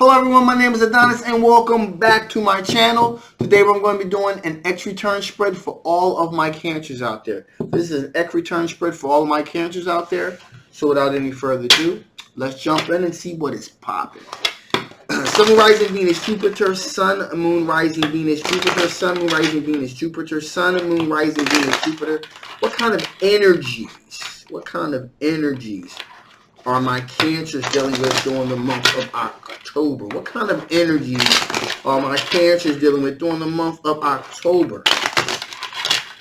Hello everyone, my name is Adonis and welcome back to my channel. Today we're going to be doing an X return spread for all of my cancers out there. This is an X return spread for all of my cancers out there. So without any further ado, let's jump in and see what is popping. Sun, rising, Venus, Jupiter, Sun, Moon, rising, Venus, Jupiter, Sun, Moon, rising, Venus, Jupiter, Sun, Moon, rising, Venus, Jupiter. What kind of energies? Are my cancers dealing with during the month of October? What kind of energies are my cancers dealing with during the month of October?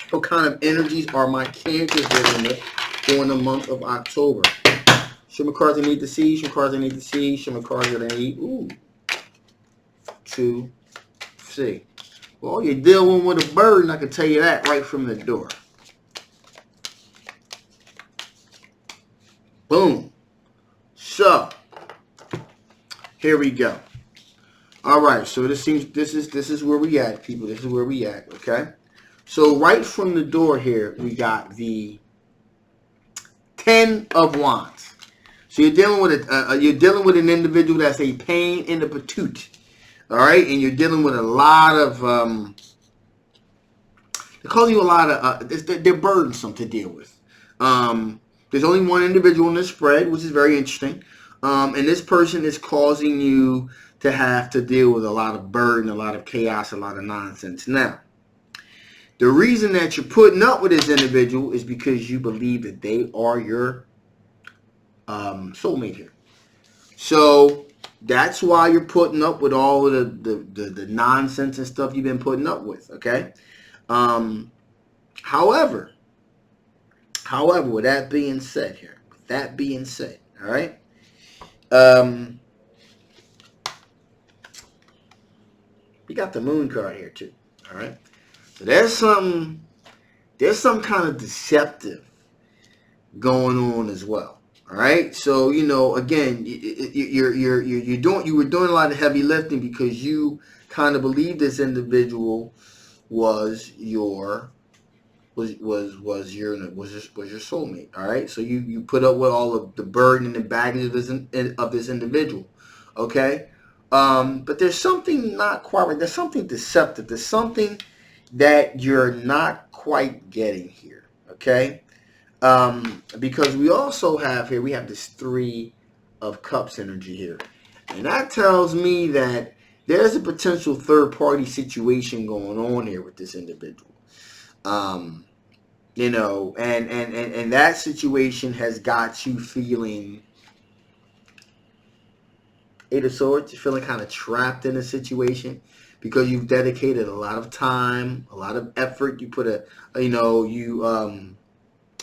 What kind of energies are my cancers dealing with during the month of October? Show me cards I need to see. Show me cards I need to see. Show me cards that I need to see. Well, you're dealing with a bird, and I can tell you that right from the door. Boom. So, here we go. All right, so this is where we at, people. This is where we at, okay? So right from the door here, we got the 10 of Wands. So you're dealing with an individual that's a pain in the patootie, all right? And you're dealing with a lot of they're causing you a lot of they're burdensome to deal with. There's only one individual in this spread, which is very interesting. And this person is causing you to have to deal with a lot of burden, a lot of chaos, a lot of nonsense. Now, the reason that you're putting up with this individual is because you believe that they are your soulmate here. So that's why you're putting up with all of the nonsense and stuff you've been putting up with, okay? However, with that being said here, all right, we got the moon card here too, all right? So there's some kind of deceptive going on as well, all right? So, you know, again, you were doing a lot of heavy lifting because you kind of believe this individual was your soulmate, all right? So you put up with all of the burden and the baggage of this individual, okay? But there's something not quite right. There's something deceptive. There's something that you're not quite getting here, okay? Because we also have here, we have this 3 of Cups energy here, and that tells me that there's a potential third-party situation going on here with this individual. You know, and that situation has got you feeling 8 of Swords. You're feeling kind of trapped in a situation because you've dedicated a lot of time, a lot of effort. You put you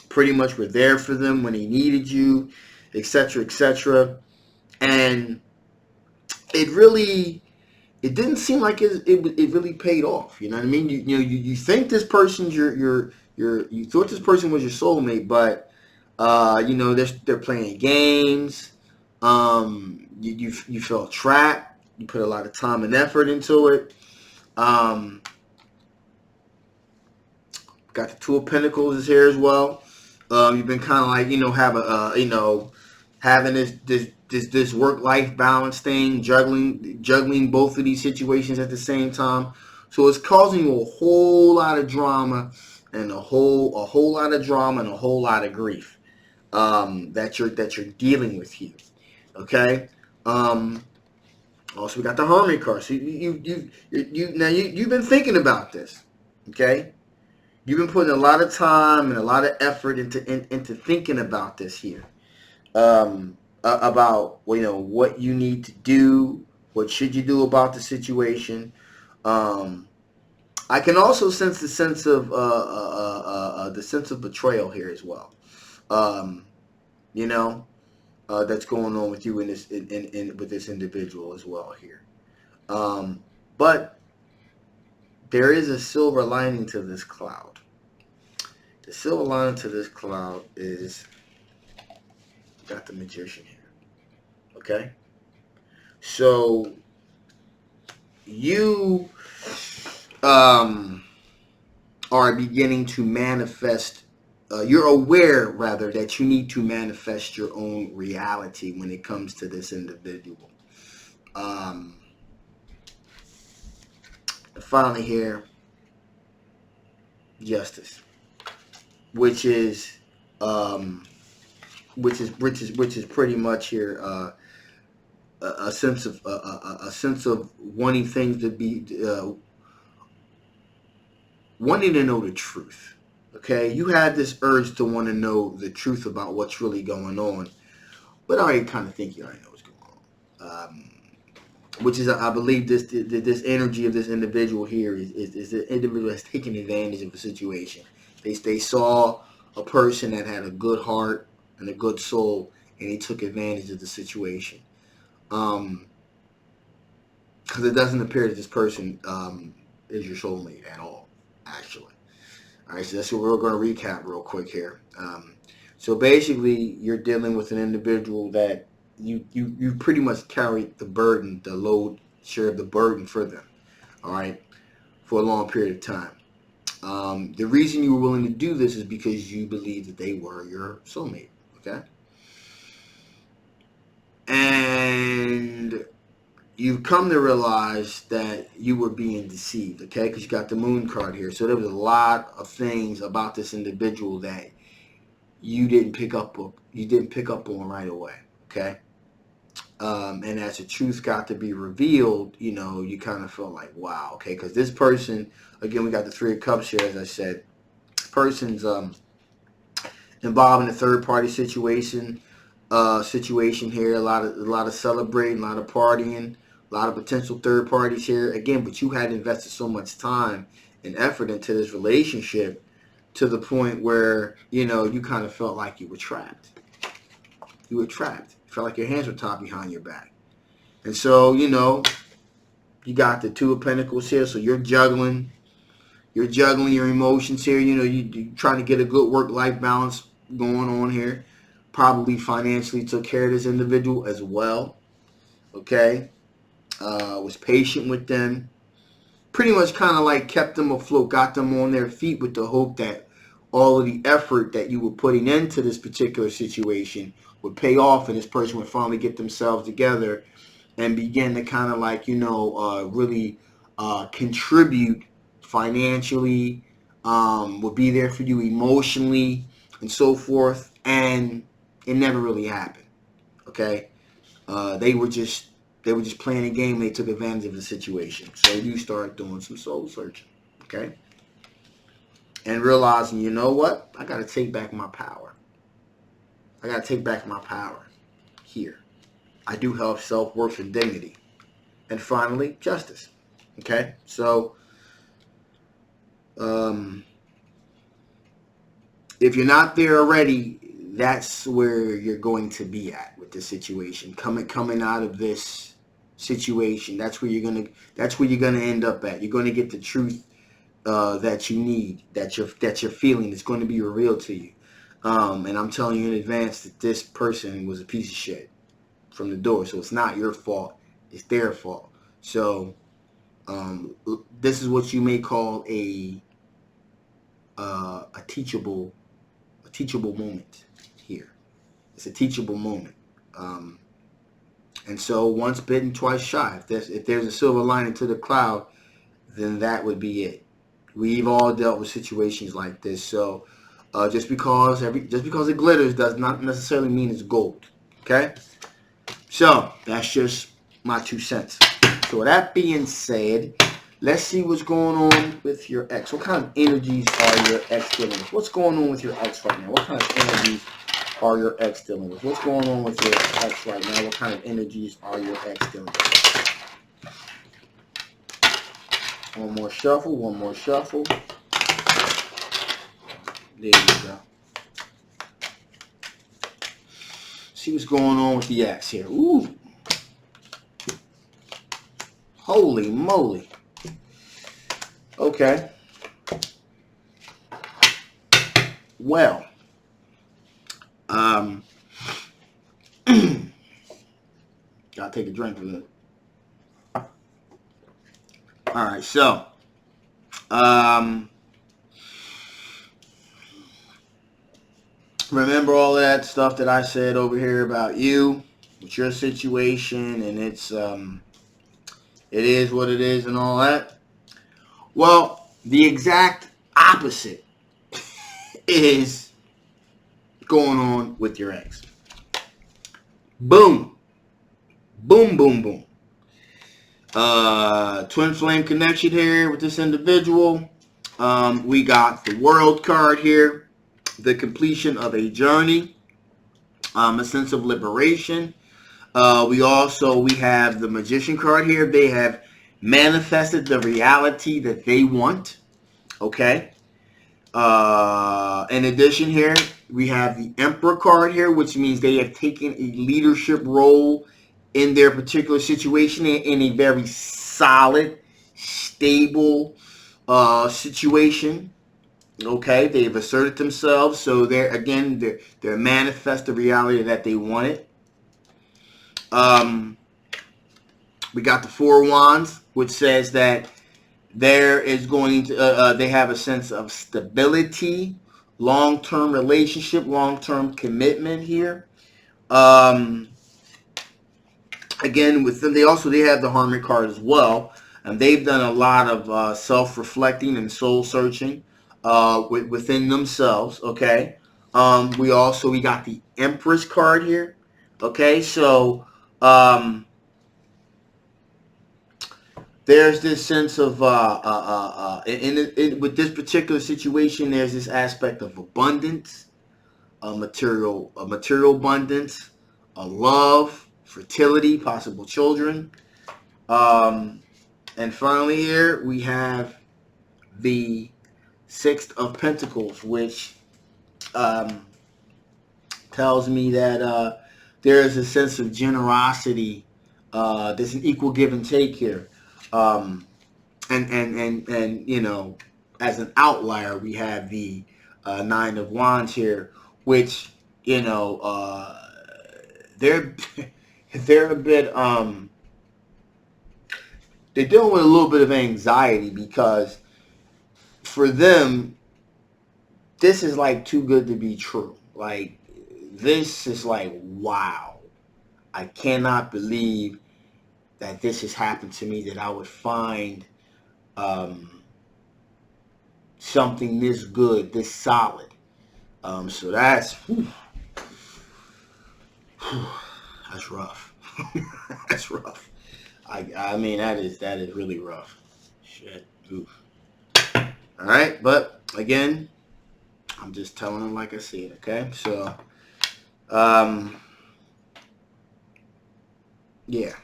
pretty much were there for them when they needed you, etc., etc. And it didn't seem like it really paid off. You know what I mean? You think this person's you thought this person was your soulmate, but you know, they're playing games. You felt trapped. You put a lot of time and effort into it. Got the 2 of Pentacles is here as well. You've been kind of like, you know, having this work-life balance thing, juggling both of these situations at the same time. So it's causing you a whole lot of drama and a whole lot of drama and a whole lot of grief that you're dealing with here. Okay. Also, we got the Harmony card. So you've been thinking about this. Okay. You've been putting a lot of time and a lot of effort into thinking about this here. About, you know, what you need to do, what should you do about the situation. I can also sense the sense of betrayal here as well. You know, that's going on with you in this with this individual as well here. But there is a silver lining to this cloud. The silver lining to this cloud is got the Magician here. Okay? So you are beginning to manifest, you're aware rather that you need to manifest your own reality when it comes to this individual. Finally here, justice, which is pretty much here a sense of a sense of wanting things to be wanting to know the truth. Okay, you had this urge to want to know the truth about what's really going on, but I already kind of think you already know what's going on. Which is, I believe, this energy of this individual here is the individual that's taking advantage of the situation. They saw a person that had a good heart and a good soul, and he took advantage of the situation. Because it doesn't appear that this person is your soulmate at all, actually. All right, so that's what we're going to recap real quick here. So basically, you're dealing with an individual that you pretty much carry the burden, the load, share the burden for them, all right, for a long period of time. The reason you were willing to do this is because you believe that they were your soulmate, okay? And you've come to realize that you were being deceived, okay? Because you got the moon card here. So there was a lot of things about this individual that you didn't pick up on right away, okay? And as the truth got to be revealed, you kind of felt like, wow, okay, because this person, again, we got the Three of Cups here, as I said, person's involved in a third-party situation here, a lot of celebrating, a lot of partying, a lot of potential third parties here, again, but you had invested so much time and effort into this relationship to the point where, you kind of felt like you were trapped. You were trapped. You felt like your hands were tied behind your back. And so, you got the Two of Pentacles here, so you're juggling your emotions here. You're trying to get a good work-life balance going on here. Probably financially took care of this individual as well. Okay? Was patient with them. Pretty much kind of like kept them afloat, got them on their feet with the hope that all of the effort that you were putting into this particular situation would pay off and this person would finally get themselves together and begin to kind of like, really contribute financially, would be there for you emotionally and so forth. And it never really happened. Okay? They were just playing a game. They took advantage of the situation. So you start doing some soul searching. Okay? And realizing, you know what? I got to take back my power. I got to take back my power here. I do have self-worth and dignity. And finally, justice. Okay? So, if you're not there already, that's where you're going to be at with this situation. Coming out of this situation, that's where you're gonna end up at. You're gonna get the truth that you need, that you're feeling. It's going to be revealed to you. And I'm telling you in advance that this person was a piece of shit from the door. So it's not your fault. It's their fault. So this is what you may call a teachable moment here. It's a teachable moment. And so once bitten, twice shy. If there's a silver lining to the cloud, then that would be it. We've all dealt with situations like this. So just because it glitters does not necessarily mean it's gold. Okay? So that's just my 2 cents. So with that being said, let's see what's going on with your ex. What kind of energies are your ex dealing with? What's going on with your ex right now? What kind of energies are your ex dealing with? What's going on with your ex right now? What kind of energies are your ex dealing with? One more shuffle. There you go. See what's going on with the ex here. Ooh. Holy moly. Okay. Well. Gotta take a drink of it. Alright, so. Remember all that stuff that I said over here about you. with your situation, and it is what it is and all that. Well, the exact opposite is going on with your ex. Boom. Boom, boom, boom. Twin flame connection here with this individual. We got the world card here. The completion of a journey. A sense of liberation. We have the magician card here. They have manifested the reality that they want. Okay. In addition here, we have the Emperor card here, which means they have taken a leadership role in their particular situation in a very solid, stable situation. Okay, they've asserted themselves, so they're manifest the reality that they wanted. We got the Four of Wands, which says that there is going to they have a sense of stability, long-term relationship, long-term commitment here. Again, with them, they have the Harmony card as well, and they've done a lot of self-reflecting and soul searching within themselves. Okay. We got the Empress card here. Okay, so there's this sense of with this particular situation, there's this aspect of abundance, material abundance, love, fertility, possible children, and finally here we have the Six of Pentacles, which tells me that there is a sense of generosity. There's an equal give and take here. And you know, as an outlier, we have the Nine of Wands here, which, you know, they're they're a bit they're dealing with a little bit of anxiety, because for them this is like too good to be true. Like, this is like, wow, I cannot believe that this has happened to me, that I would find something this good, this solid. So that's that's rough. That's rough. I mean, that is really rough. Shit. Oof. All right, but again, I'm just telling them like I see it. Okay, so yeah,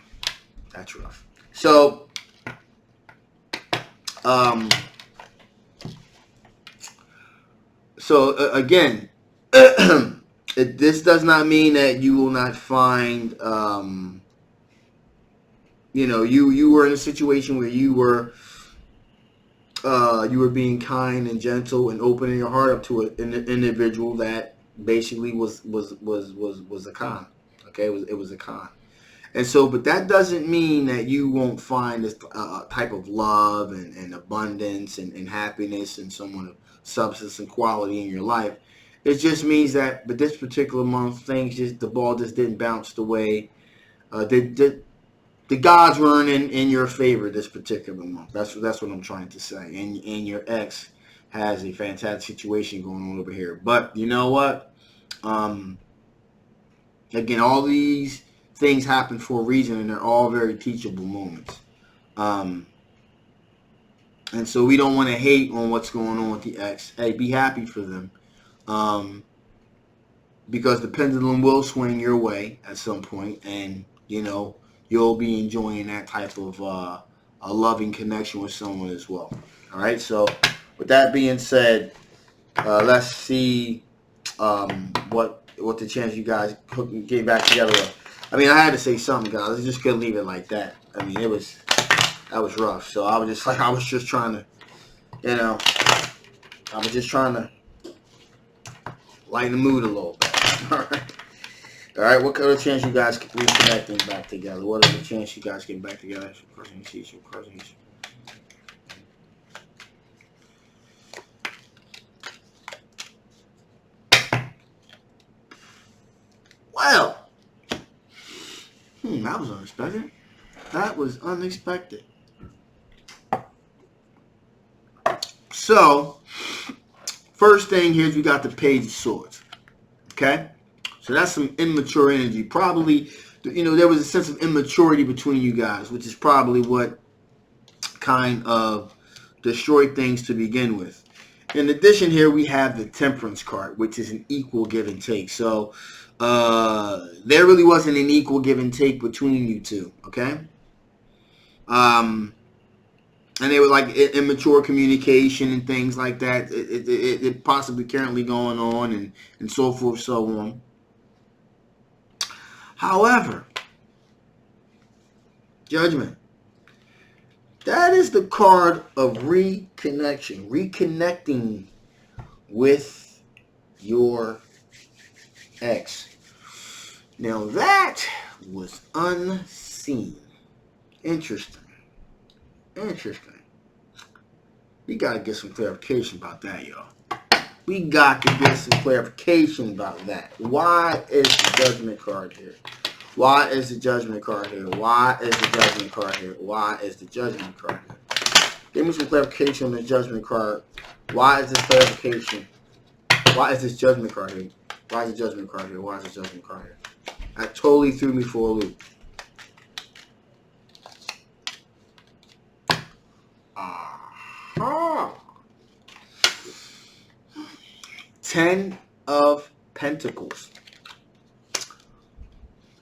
that's rough. So again, this does not mean that you will not find, you know, you were in a situation where you were being kind and gentle and opening your heart up to an individual that basically was a con. Okay, it was a con. And so, but that doesn't mean that you won't find this type of love and abundance and happiness and someone of substance and quality in your life. It just means that, but this particular month, the ball just didn't bounce the way the gods weren't in your favor this particular month. That's what I'm trying to say. And your ex has a fantastic situation going on over here. But you know what? Again, all these things happen for a reason, and they're all very teachable moments. And so we don't want to hate on what's going on with the ex. Hey, be happy for them. Because the pendulum will swing your way at some point, and you know, you'll be enjoying that type of a loving connection with someone as well. All right, so with that being said, let's see what the chance you guys get back together with. I mean, I had to say something, guys. I just couldn't leave it like that. I mean, that was rough. So I was just trying to, you know, lighten the mood a little bit. All right. All right. What kind of chance you guys reconnecting back together? What are the chance you guys getting back together? Well, That was unexpected. That was unexpected. So, first thing here is we got the Page of Swords. Okay? So that's some immature energy. Probably, there was a sense of immaturity between you guys, which is probably what kind of destroyed things to begin with. In addition, here we have the Temperance card, which is an equal give and take. So there really wasn't an equal give and take between you two, okay? And they were like immature communication and things like that. It possibly currently going on and so forth, so on. However, Judgment. That is the card of reconnection. Reconnecting with your ex. Now that was unseen. Interesting. We got to get some clarification about that, y'all. We got to get some clarification about that. Why is the Judgment card here? Why is the Judgment card here? Why is the Judgment card here? Why is the Judgment card here? Give me some clarification on the Judgment card. Why is this clarification? Why is this Judgment card here? Why is the Judgment card here? Why is the Judgment card here? That totally threw me for a loop. 10 of Pentacles.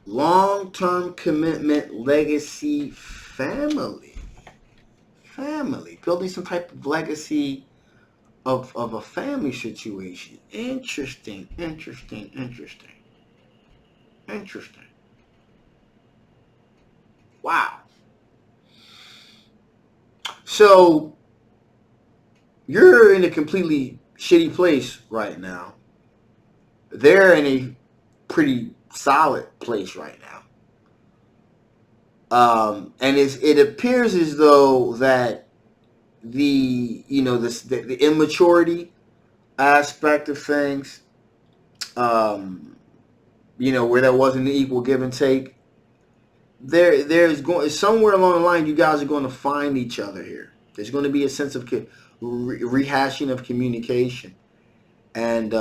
Long-term commitment, legacy, family. Building some type of legacy of a family situation. Interesting. Wow. So, you're in a completely shitty place right now. They're in a pretty solid place right now. And it appears as though that the immaturity aspect of things, where there wasn't an equal give and take, there's going somewhere along the line you guys are going to find each other here. There's going to be a sense of rehashing of communication, and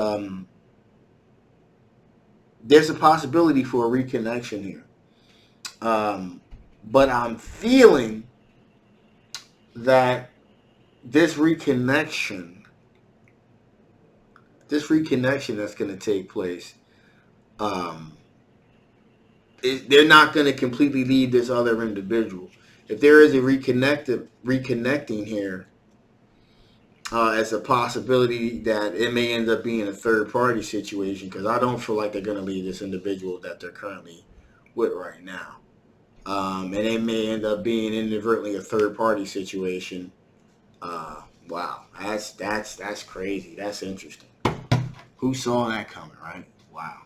there's a possibility for a reconnection here. But I'm feeling that this reconnection that's going to take place, they're not going to completely leave this other individual. If there is a reconnecting here, as a possibility that it may end up being a third-party situation, because I don't feel like they're going to leave this individual that they're currently with right now. And it may end up being inadvertently a third-party situation. Wow, that's crazy. That's interesting. Who saw that coming, right? Wow.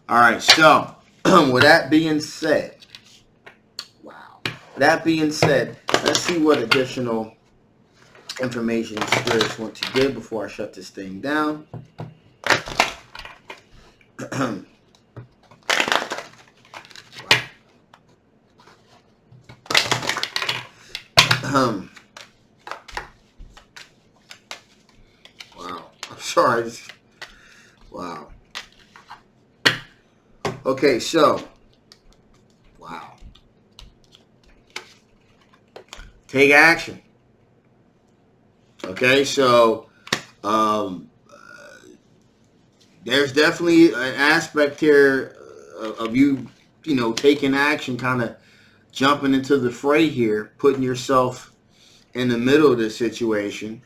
All right, so with that being said, let's see what additional information spirits want to give before I shut this thing down. Wow. I'm sorry. Wow. Okay, so. Wow. Take action. Okay, so there's definitely an aspect here of you taking action, kind of jumping into the fray here, putting yourself in the middle of this situation.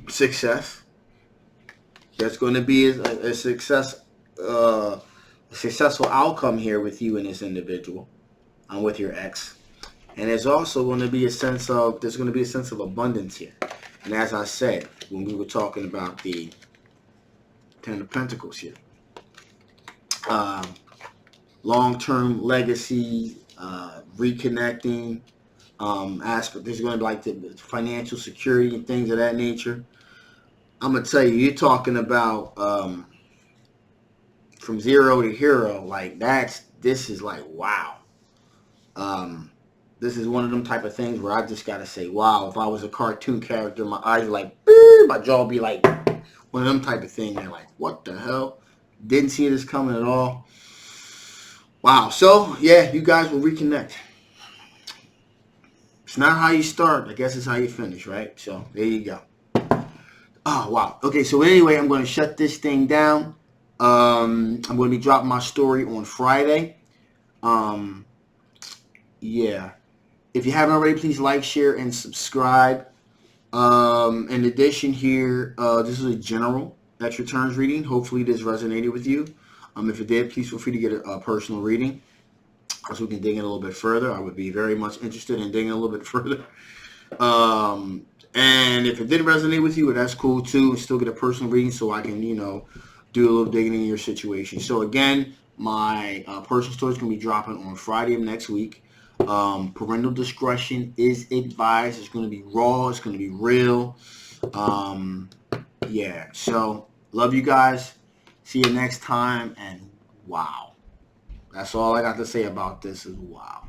Success. There's going to be a successful outcome here with you and this individual, with your ex. And there's also going to be a sense of abundance here. And as I said, when we were talking about the Ten of Pentacles here, long-term legacy, reconnecting aspect. There's going to be like the financial security and things of that nature. I'm going to tell you, you're talking about from zero to hero. Like this is like wow. This is one of them type of things where I just gotta say, wow. If I was a cartoon character, my eyes like, my jaw be like, one of them type of thing. They're like, what the hell? Didn't see this coming at all. Wow. So yeah, you guys will reconnect. It's not how you start. I guess it's how you finish, right? So there you go. Oh wow. Okay. So anyway, I'm going to shut this thing down. I'm going to be dropping my story on Friday. Yeah. If you haven't already, please like, share, and subscribe. In addition here, this is a general extra turns reading. Hopefully this resonated with you. If it did, please feel free to get a personal reading so we can dig in a little bit further. I would be very much interested in digging a little bit further. And if it didn't resonate with you, that's cool too. And still get a personal reading so I can, do a little digging in your situation. So again, my personal story is going to be dropping on Friday of next week. Parental discretion is advised. It's going to be raw. It's going to be real. Yeah. So love you guys. See you next time. And wow. That's all I got to say about this is wow.